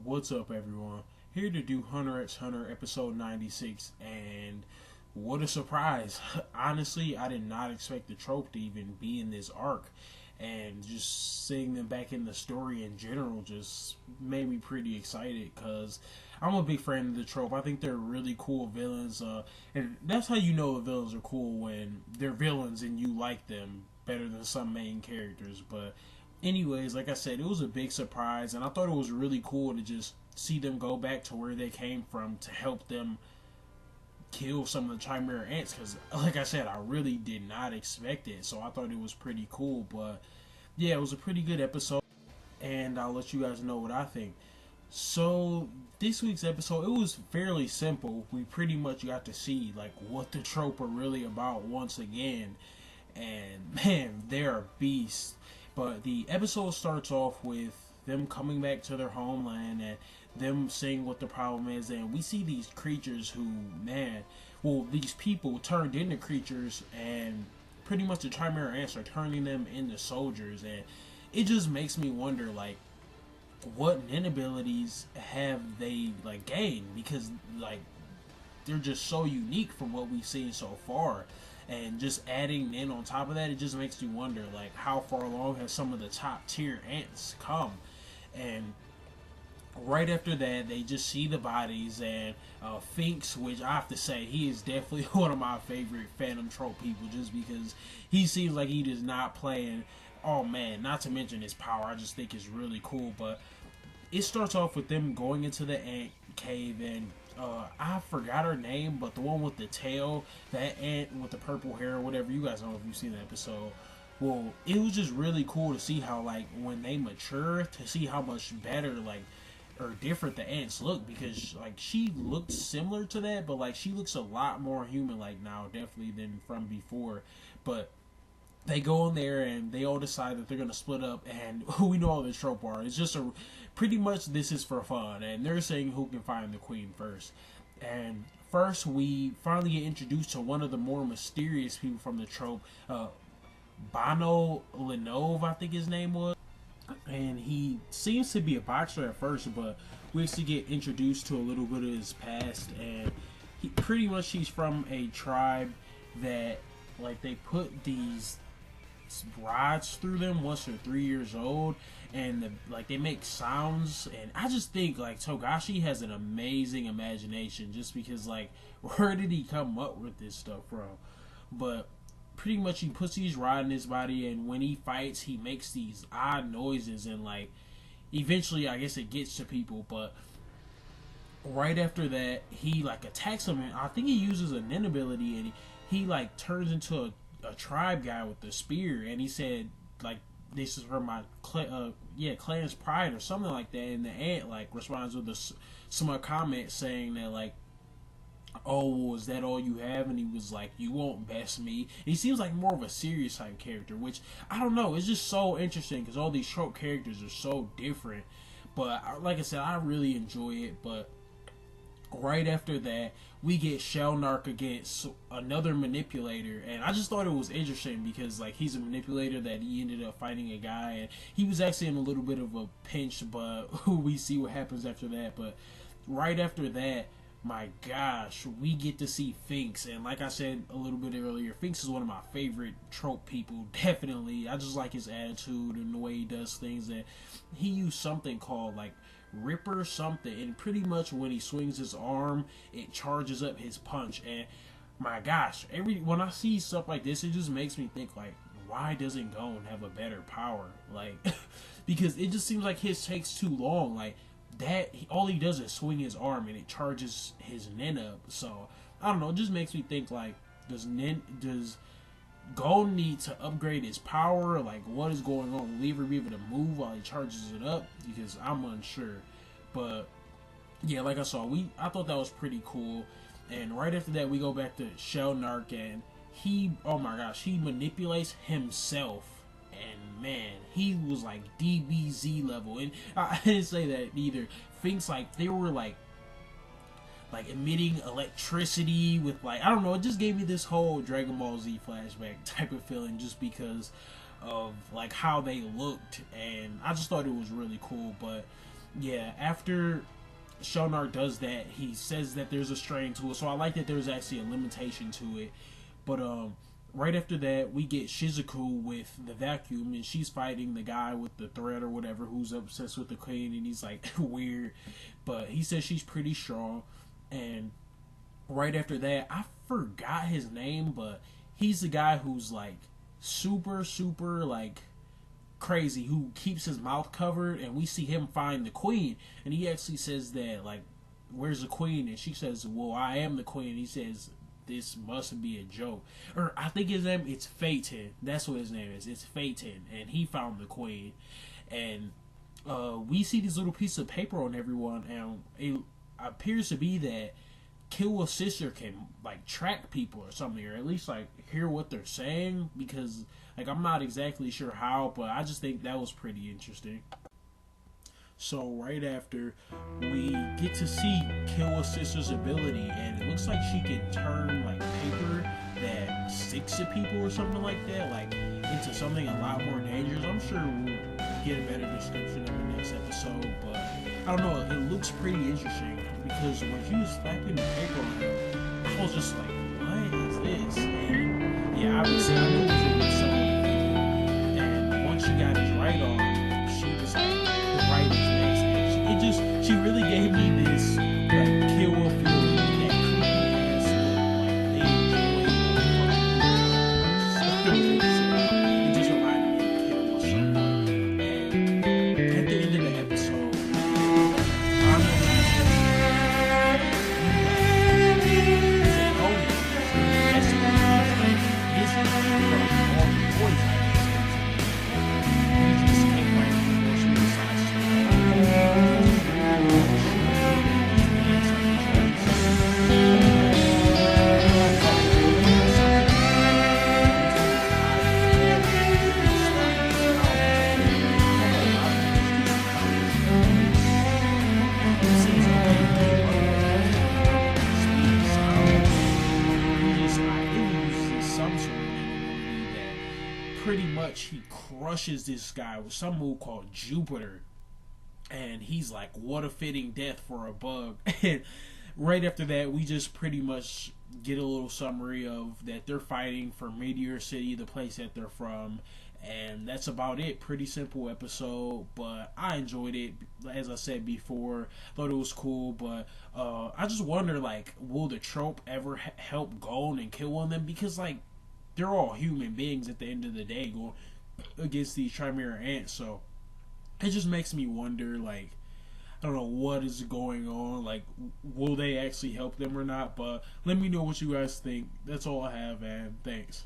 What's up, everyone? Here to do Hunter x Hunter episode 96, and what a surprise! Honestly, I did not expect the Troupe to even be in this arc, and just seeing them back in the story in general just made me pretty excited because I'm a big fan of the Troupe. I think they're really cool villains, and that's how you know the villains are cool, when they're villains and you like them better than some main characters. But anyways, like I said, it was a big surprise, and I thought it was really cool to just see them go back to where they came from to help them kill some of the Chimera ants, because like I said, I really did not expect it, so I thought it was pretty cool. But yeah, it was a pretty good episode, and I'll let you guys know what I think. So this week's episode, it was fairly simple. We pretty much got to see like what the Troupe are really about once again, and man, they're beasts. But the episode starts off with them coming back to their homeland and them seeing what the problem is, and we see these creatures who, man, well, these people turned into creatures, and pretty much the Chimera ants are turning them into soldiers, and it just makes me wonder, like, what nin abilities have they, like, gained, because, like, they're just so unique from what we've seen so far. And just adding in on top of that, it just makes me wonder, like, how far along has some of the top tier ants come. And right after that, they just see the bodies, and Finks, which I have to say, he is definitely one of my favorite Phantom Troupe people, just because he seems like he is not playing. Oh man, not to mention his power, I just think is really cool. But it starts off with them going into the ant cave, and I forgot her name, but the one with the tail, that ant with the purple hair or whatever, you guys know if you've seen the episode. Well, it was just really cool to see how, like, when they mature, to see how much better, like, or different the ants look, because, like, she looked similar to that, but, like, she looks a lot more human-like now, definitely, than from before. But they go in there and they all decide that they're going to split up, and we know all the Troupe are. It's just pretty much this is for fun, and they're saying who can find the queen first. And first, we finally get introduced to one of the more mysterious people from the Troupe, Bono Lenove, I think his name was. And he seems to be a boxer at first, but we actually get introduced to a little bit of his past, and he's from a tribe that, like, they put these rods through them once they're 3 years old, and they make sounds. And I just think, like, Togashi has an amazing imagination, just because, like, where did he come up with this stuff from? But pretty much he puts these rods in his body, and when he fights, he makes these odd noises, and, like, eventually I guess it gets to people. But right after that, he, like, attacks them, and I think he uses a nin ability, and he like turns into a tribe guy with the spear, and he said, like, this is for my clan's pride or something like that. And the ant, like, responds with a smart comment saying that, like, oh, well, is that all you have? And he was like, you won't best me. And he seems like more of a serious type character, which, I don't know, it's just so interesting because all these Troupe characters are so different. But like I said, I really enjoy it. But right after that, we get Shellnark against another manipulator, and I just thought it was interesting because, like, he's a manipulator that he ended up fighting a guy, and he was actually in a little bit of a pinch, but we see what happens after that. But right after that, my gosh, we get to see Finks, and like I said a little bit earlier, Finks is one of my favorite Troupe people, definitely. I just like his attitude and the way he does things, and he used something called, like, Ripper something, and pretty much when he swings his arm, it charges up his punch. And my gosh, when I see stuff like this, it just makes me think, like, why doesn't Gon have a better power? Like, because it just seems like his takes too long. Like, that, all he does is swing his arm and it charges his nin up. So I don't know, it just makes me think, like, does Gon need to upgrade his power? Like, what is going on? Will he ever be able to move while he charges it up? Because I'm unsure. But yeah, like I thought that was pretty cool. And right after that, we go back to Shellnark, and he, oh my gosh, he manipulates himself. And man, he was like DBZ level. And I didn't say that either. Things like they were like emitting electricity with, like, I don't know, it just gave me this whole Dragon Ball Z flashback type of feeling, just because of, like, how they looked, and I just thought it was really cool. But yeah, after Shonar does that, he says that there's a strain to it. So I like that there's actually a limitation to it. But right after that, we get Shizuku with the vacuum, and she's fighting the guy with the thread or whatever who's obsessed with the queen, and he's like weird, but he says she's pretty strong. And right after that, I forgot his name, but he's the guy who's like super like crazy, who keeps his mouth covered, and we see him find the queen, and he actually says that, like, where's the queen? And she says, well, I am the queen. He says, this must be a joke. Or I think his name, it's Phaeton. That's what his name is. It's Phaeton, and he found the queen. And we see these little pieces of paper on everyone, and it appears to be that Kill's sister can like track people or something, or at least like hear what they're saying, because like I'm not exactly sure how, but I just think that was pretty interesting. So right after, we get to see Kill's sister's ability, and it looks like she can turn like paper that sticks to people or something like that, like into something a lot more dangerous. I'm sure we'll get a better description in the next episode, but I don't know, it looks pretty interesting, because when he was slapping the paper on him, I was just like, what is this? And yeah, obviously I knew it was with someone, and once she got his right arm, she was like, the right is next, and she really gave me this like Kill feeling, that creepy ass like they enjoy it just reminded me of Kill or something. And at the end of the episode, pretty much he crushes this guy with some move called Jupiter, and he's like, what a fitting death for a bug. And right after that, we just pretty much get a little summary of that they're fighting for Meteor City, the place that they're from, and that's about it. Pretty simple episode, but I enjoyed it. As I said before, thought it was cool, but I just wonder, like, will the Troupe ever help Gon and kill one of them? Because, like, they're all human beings at the end of the day going against these Chimera ants, so it just makes me wonder, like, I don't know what is going on, like, will they actually help them or not? But let me know what you guys think. That's all I have, and thanks.